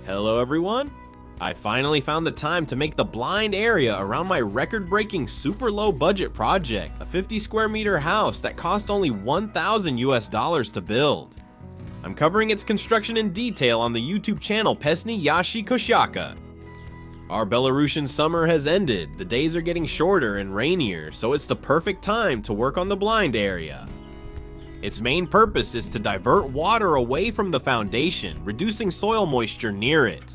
Hello everyone! I finally found the time to make the blind area around my record-breaking super low budget project, a 50 square meter house that cost only $1,000 to build. I'm covering its construction in detail on the YouTube channel Pesny Yashi Koshaka. Our Belarusian summer has ended, the days are getting shorter and rainier, so it's the perfect time to work on the blind area. Its main purpose is to divert water away from the foundation, reducing soil moisture near it.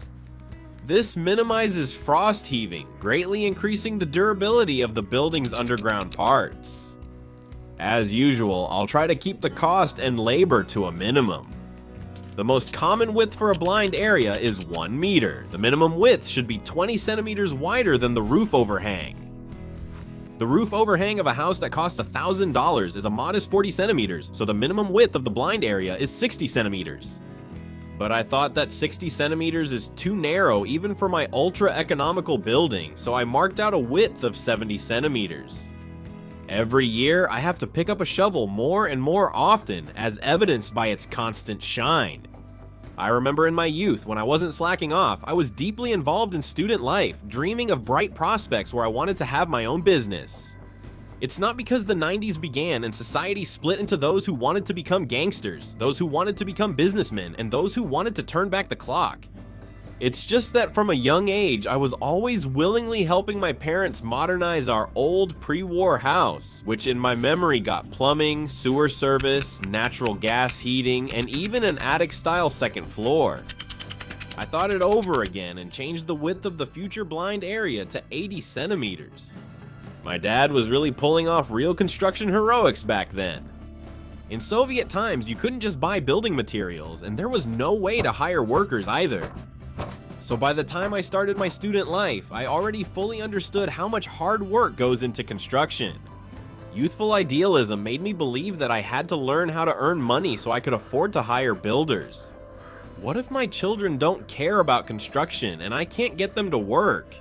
This minimizes frost heaving, greatly increasing the durability of the building's underground parts. As usual, I'll try to keep the cost and labor to a minimum. The most common width for a blind area is 1 meter. The minimum width should be 20 centimeters wider than the roof overhang. The roof overhang of a house that costs $1,000 is a modest 40 centimeters, so the minimum width of the blind area is 60 centimeters. But I thought that 60 centimeters is too narrow even for my ultra-economical building, so I marked out a width of 70 centimeters. Every year, I have to pick up a shovel more and more often, as evidenced by its constant shine. I remember in my youth, when I wasn't slacking off, I was deeply involved in student life, dreaming of bright prospects where I wanted to have my own business. It's not because the 90s began and society split into those who wanted to become gangsters, those who wanted to become businessmen, and those who wanted to turn back the clock. It's just that from a young age, I was always willingly helping my parents modernize our old pre-war house, which in my memory got plumbing, sewer service, natural gas heating, and even an attic-style second floor. I thought it over again and changed the width of the future blind area to 80 centimeters. My dad was really pulling off real construction heroics back then. In Soviet times, you couldn't just buy building materials, and there was no way to hire workers either. So by the time I started my student life, I already fully understood how much hard work goes into construction. Youthful idealism made me believe that I had to learn how to earn money so I could afford to hire builders. What if my children don't care about construction and I can't get them to work?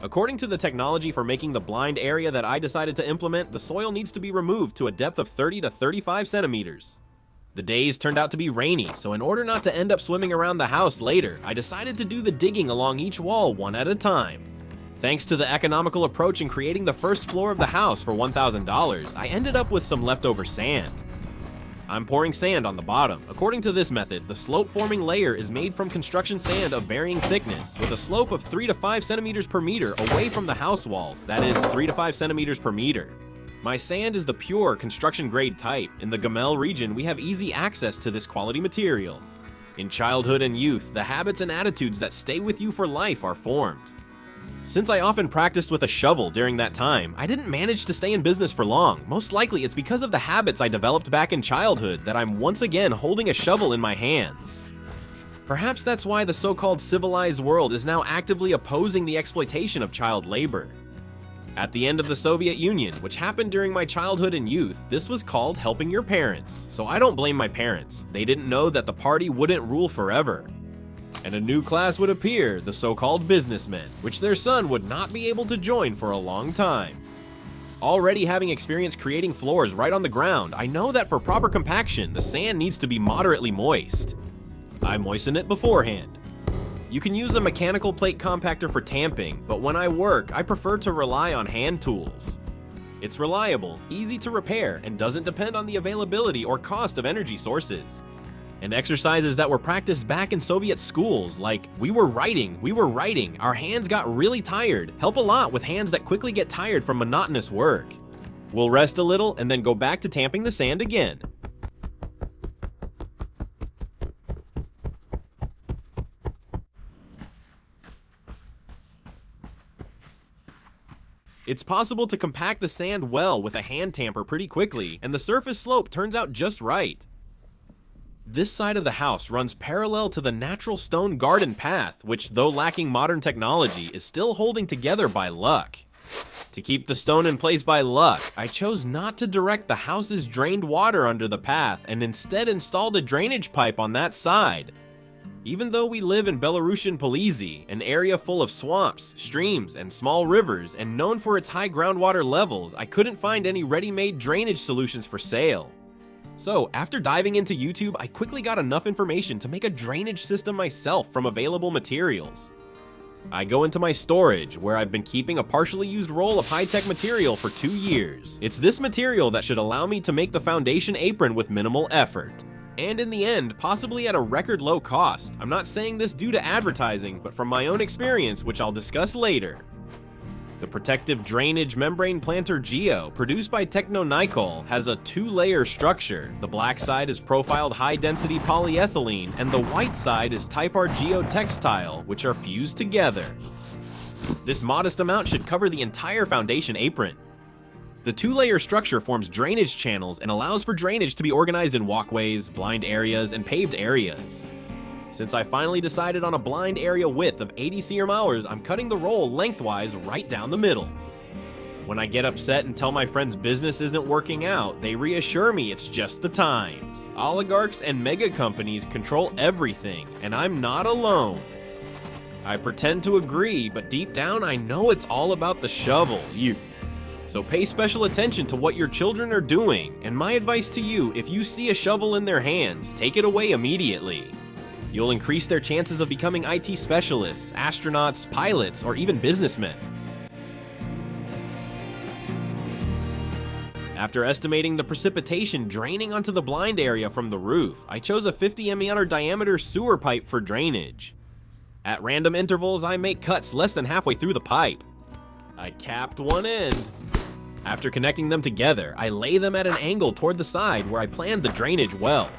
According to the technology for making the blind area that I decided to implement, the soil needs to be removed to a depth of 30 to 35 centimeters. The days turned out to be rainy, so in order not to end up swimming around the house later, I decided to do the digging along each wall one at a time. Thanks to the economical approach in creating the first floor of the house for $1,000, I ended up with some leftover sand. I'm pouring sand on the bottom. According to this method, the slope-forming layer is made from construction sand of varying thickness, with a slope of 3 to 5 centimeters per meter away from the house walls, that is 3 to 5 centimeters per meter. My sand is the pure construction-grade type. In the Gamel region, we have easy access to this quality material. In childhood and youth, the habits and attitudes that stay with you for life are formed. Since I often practiced with a shovel during that time, I didn't manage to stay in business for long. Most likely it's because of the habits I developed back in childhood that I'm once again holding a shovel in my hands. Perhaps that's why the so-called civilized world is now actively opposing the exploitation of child labor. At the end of the Soviet Union, which happened during my childhood and youth, this was called helping your parents. So I don't blame my parents. They didn't know that the party wouldn't rule forever. And a new class would appear, the so-called businessmen, which their son would not be able to join for a long time. Already having experience creating floors right on the ground, I know that for proper compaction, the sand needs to be moderately moist. I moisten it beforehand. You can use a mechanical plate compactor for tamping, but when I work, I prefer to rely on hand tools. It's reliable, easy to repair, and doesn't depend on the availability or cost of energy sources. And exercises that were practiced back in Soviet schools, like we were writing, our hands got really tired, help a lot with hands that quickly get tired from monotonous work. We'll rest a little and then go back to tamping the sand again. It's possible to compact the sand well with a hand tamper pretty quickly, and the surface slope turns out just right. This side of the house runs parallel to the natural stone garden path, which, though lacking modern technology, is still holding together by luck. To keep the stone in place by luck, I chose not to direct the house's drained water under the path and instead installed a drainage pipe on that side. Even though we live in Belarusian Polizy, an area full of swamps, streams, and small rivers, and known for its high groundwater levels, I couldn't find any ready-made drainage solutions for sale. So, after diving into YouTube, I quickly got enough information to make a drainage system myself from available materials. I go into my storage, where I've been keeping a partially used roll of high-tech material for 2 years. It's this material that should allow me to make the foundation apron with minimal effort. And in the end, possibly at a record low cost. I'm not saying this due to advertising, but from my own experience, which I'll discuss later. The protective drainage membrane planter Geo, produced by Techno-Nicol, has a 2-layer structure. The black side is profiled high-density polyethylene, and the white side is Type R geotextile, which are fused together. This modest amount should cover the entire foundation apron. The 2-layer structure forms drainage channels and allows for drainage to be organized in walkways, blind areas, and paved areas. Since I finally decided on a blind area width of 80 cm, I'm cutting the roll lengthwise right down the middle. When I get upset and tell my friend's business isn't working out, they reassure me it's just the times. Oligarchs and mega companies control everything, and I'm not alone. I pretend to agree, but deep down I know it's all about the shovel. So pay special attention to what your children are doing, and my advice to you, if you see a shovel in their hands, take it away immediately. You'll increase their chances of becoming IT specialists, astronauts, pilots, or even businessmen. After estimating the precipitation draining onto the blind area from the roof, I chose a 50 mm diameter sewer pipe for drainage. At random intervals, I make cuts less than halfway through the pipe. I capped one end. After connecting them together, I lay them at an angle toward the side where I planned the drainage well.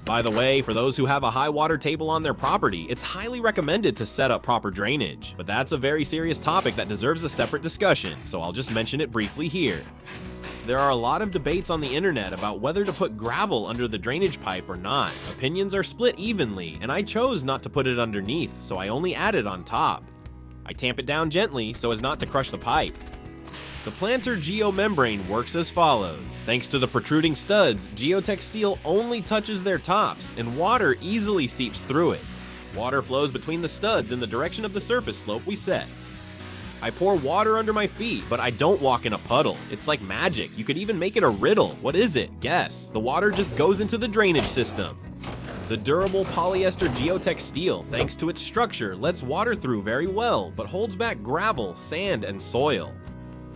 By the way, for those who have a high water table on their property, it's highly recommended to set up proper drainage. But that's a very serious topic that deserves a separate discussion, so I'll just mention it briefly here. There are a lot of debates on the internet about whether to put gravel under the drainage pipe or not. Opinions are split evenly, and I chose not to put it underneath, so I only add it on top. I tamp it down gently so as not to crush the pipe. The planter geomembrane works as follows. Thanks to the protruding studs, geotech steel only touches their tops, and water easily seeps through it. Water flows between the studs in the direction of the surface slope we set. I pour water under my feet, but I don't walk in a puddle. It's like magic. You could even make it a riddle. What is it? Guess. The water just goes into the drainage system. The durable polyester geotech steel, thanks to its structure, lets water through very well, but holds back gravel, sand, and soil.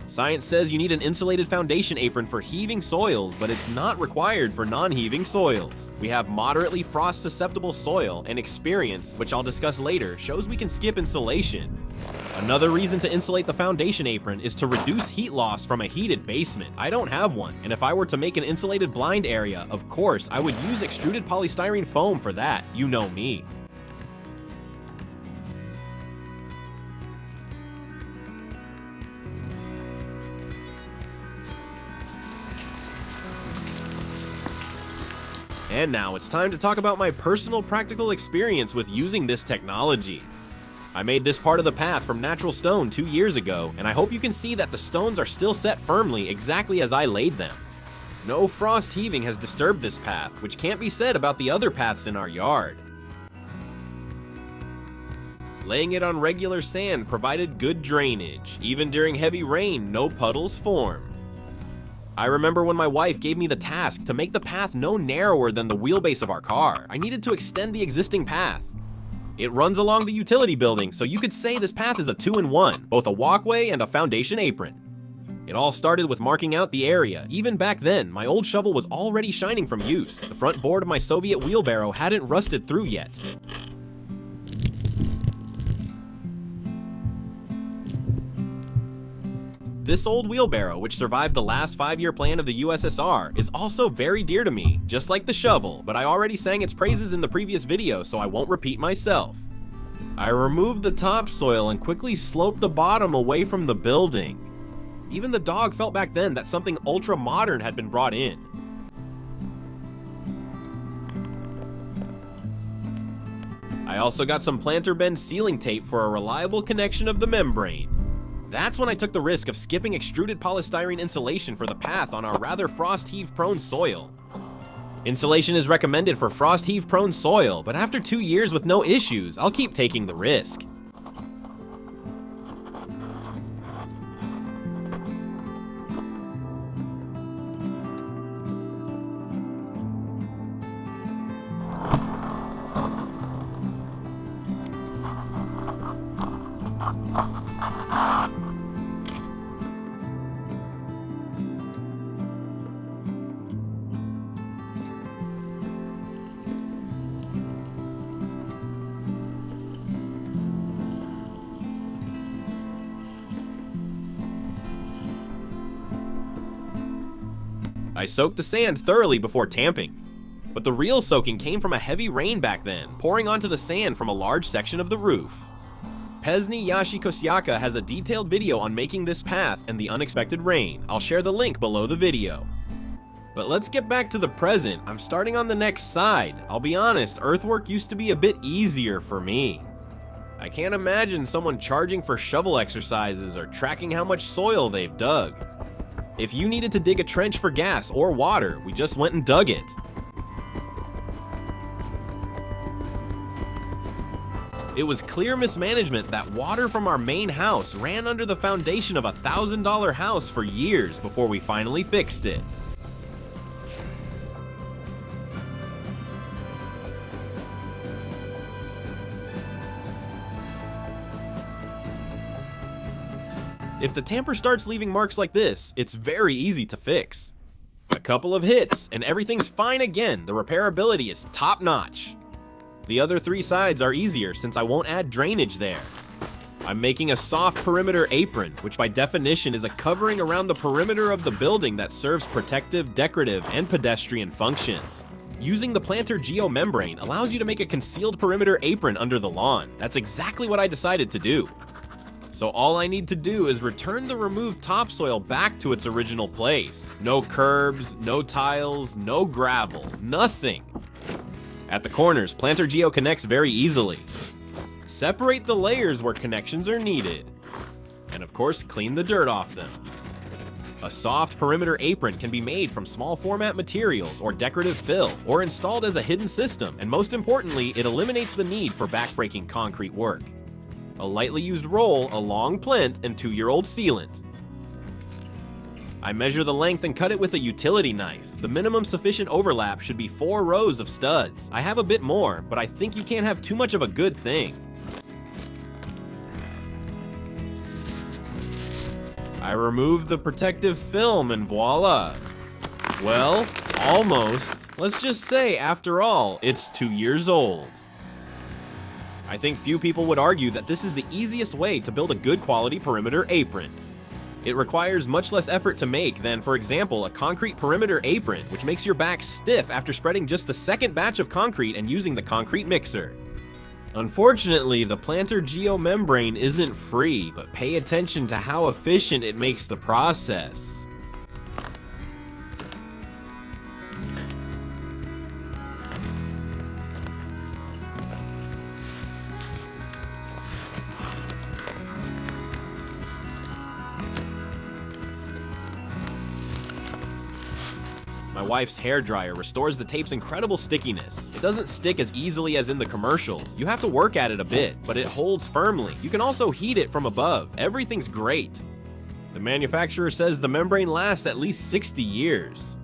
Science says you need an insulated foundation apron for heaving soils, but it's not required for non-heaving soils. We have moderately frost-susceptible soil, and experience, which I'll discuss later, shows we can skip insulation. Another reason to insulate the foundation apron is to reduce heat loss from a heated basement. I don't have one, and if I were to make an insulated blind area, of course, I would use extruded polystyrene foam for that. You know me. And now it's time to talk about my personal practical experience with using this technology. I made this part of the path from natural stone 2 years ago, and I hope you can see that the stones are still set firmly exactly as I laid them. No frost heaving has disturbed this path, which can't be said about the other paths in our yard. Laying it on regular sand provided good drainage. Even during heavy rain, no puddles formed. I remember when my wife gave me the task to make the path no narrower than the wheelbase of our car. I needed to extend the existing path. It runs along the utility building, so you could say this path is a 2-in-1, both a walkway and a foundation apron. It all started with marking out the area. Even back then, my old shovel was already shining from use. The front board of my Soviet wheelbarrow hadn't rusted through yet. This old wheelbarrow, which survived the last 5-year plan of the USSR, is also very dear to me, just like the shovel, but I already sang its praises in the previous video, so I won't repeat myself. I removed the topsoil and quickly sloped the bottom away from the building. Even the dog felt back then that something ultra-modern had been brought in. I also got some planter bend sealing tape for a reliable connection of the membrane. That's when I took the risk of skipping extruded polystyrene insulation for the path on our rather frost heave prone soil. Insulation is recommended for frost heave prone soil, but after 2 years with no issues, I'll keep taking the risk. I soaked the sand thoroughly before tamping. But the real soaking came from a heavy rain back then, pouring onto the sand from a large section of the roof. Pesny Yashi Kosiaka has a detailed video on making this path and the unexpected rain. I'll share the link below the video. But let's get back to the present. I'm starting on the next side. I'll be honest, earthwork used to be a bit easier for me. I can't imagine someone charging for shovel exercises or tracking how much soil they've dug. If you needed to dig a trench for gas or water, we just went and dug it. It was clear mismanagement that water from our main house ran under the foundation of a $1,000 house for years before we finally fixed it. If the tamper starts leaving marks like this, it's very easy to fix. A couple of hits and everything's fine again. The repairability is top notch. The other 3 sides are easier since I won't add drainage there. I'm making a soft perimeter apron, which by definition is a covering around the perimeter of the building that serves protective, decorative, and pedestrian functions. Using the planter geomembrane allows you to make a concealed perimeter apron under the lawn. That's exactly what I decided to do. So all I need to do is return the removed topsoil back to its original place. No curbs, no tiles, no gravel, nothing. At the corners, Planter Geo connects very easily. Separate the layers where connections are needed. And of course, clean the dirt off them. A soft perimeter apron can be made from small format materials or decorative fill, or installed as a hidden system, and most importantly, it eliminates the need for backbreaking concrete work. A lightly used roll, a long plinth, and 2-year-old sealant. I measure the length and cut it with a utility knife. The minimum sufficient overlap should be 4 rows of studs. I have a bit more, but I think you can't have too much of a good thing. I removed the protective film and voila. Well, almost. Let's just say, after all, it's 2 years old. I think few people would argue that this is the easiest way to build a good quality perimeter apron. It requires much less effort to make than, for example, a concrete perimeter apron, which makes your back stiff after spreading just the second batch of concrete and using the concrete mixer. Unfortunately, the planter geomembrane isn't free, but pay attention to how efficient it makes the process. My wife's hairdryer restores the tape's incredible stickiness. It doesn't stick as easily as in the commercials. You have to work at it a bit, but it holds firmly. You can also heat it from above. Everything's great. The manufacturer says the membrane lasts at least 60 years.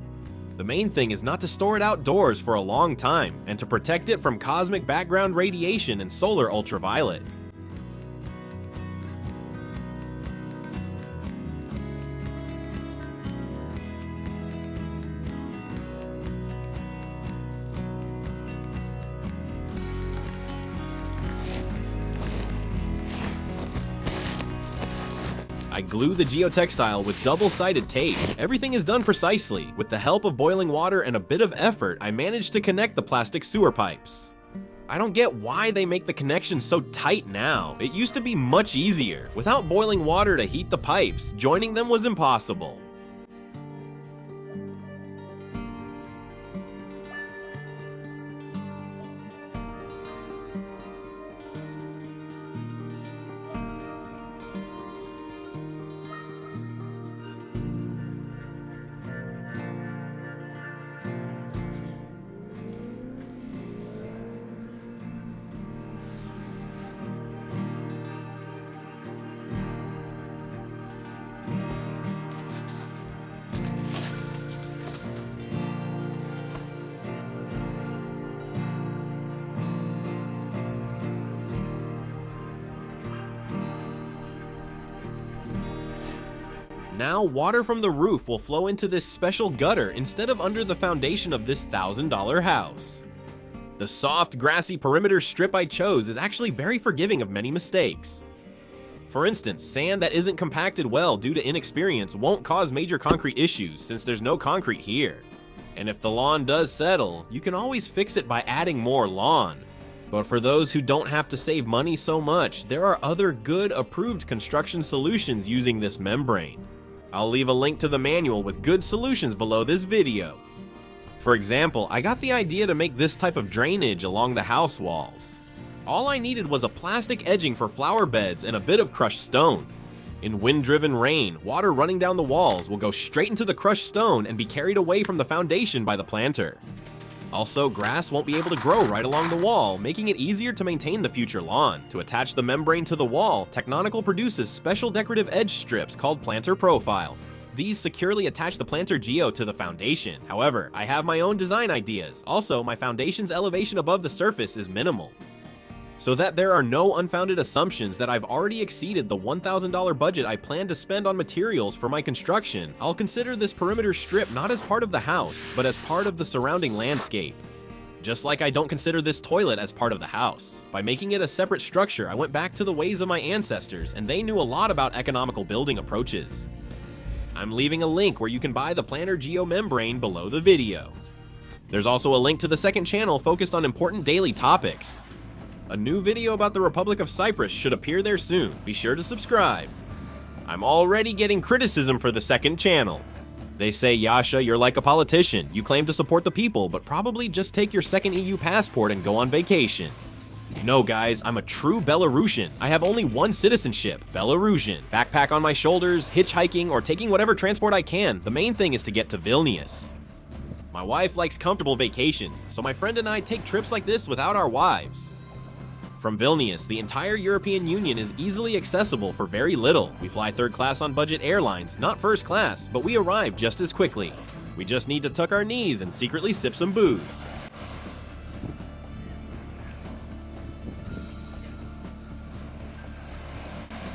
The main thing is not to store it outdoors for a long time, and to protect it from cosmic background radiation and solar ultraviolet. I glue the geotextile with double-sided tape. Everything is done precisely. With the help of boiling water and a bit of effort, I managed to connect the plastic sewer pipes. I don't get why they make the connections so tight now. It used to be much easier. Without boiling water to heat the pipes, joining them was impossible. Now water from the roof will flow into this special gutter instead of under the foundation of this $1,000 house. The soft, grassy perimeter strip I chose is actually very forgiving of many mistakes. For instance, sand that isn't compacted well due to inexperience won't cause major concrete issues since there's no concrete here. And if the lawn does settle, you can always fix it by adding more lawn. But for those who don't have to save money so much, there are other good approved construction solutions using this membrane. I'll leave a link to the manual with good solutions below this video. For example, I got the idea to make this type of drainage along the house walls. All I needed was a plastic edging for flower beds and a bit of crushed stone. In wind-driven rain, water running down the walls will go straight into the crushed stone and be carried away from the foundation by the planter. Also, grass won't be able to grow right along the wall, making it easier to maintain the future lawn. To attach the membrane to the wall, Technonical produces special decorative edge strips called Planter Profile. These securely attach the planter geo to the foundation. However, I have my own design ideas. Also, my foundation's elevation above the surface is minimal. So that there are no unfounded assumptions that I've already exceeded the $1,000 budget I plan to spend on materials for my construction, I'll consider this perimeter strip not as part of the house, but as part of the surrounding landscape. Just like I don't consider this toilet as part of the house. By making it a separate structure, I went back to the ways of my ancestors, and they knew a lot about economical building approaches. I'm leaving a link where you can buy the Planter Geo membrane below the video. There's also a link to the second channel focused on important daily topics. A new video about the Republic of Cyprus should appear there soon. Be sure to subscribe. I'm already getting criticism for the second channel. They say, Yasha, you're like a politician. You claim to support the people, but probably just take your second EU passport and go on vacation. No guys, I'm a true Belarusian. I have only one citizenship, Belarusian. Backpack on my shoulders, hitchhiking, or taking whatever transport I can. The main thing is to get to Vilnius. My wife likes comfortable vacations, so my friend and I take trips like this without our wives. From Vilnius, the entire European Union is easily accessible for very little. We fly third class on budget airlines, not first class, but we arrive just as quickly. We just need to tuck our knees and secretly sip some booze.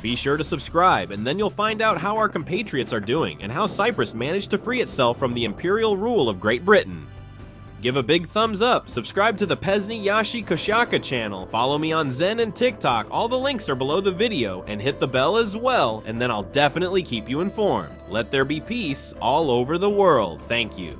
Be sure to subscribe, and then you'll find out how our compatriots are doing and how Cyprus managed to free itself from the imperial rule of Great Britain. Give a big thumbs up, subscribe to the Pesny Yashi Koshaka channel, follow me on Zen and TikTok, all the links are below the video, and hit the bell as well, and then I'll definitely keep you informed. Let there be peace all over the world. Thank you.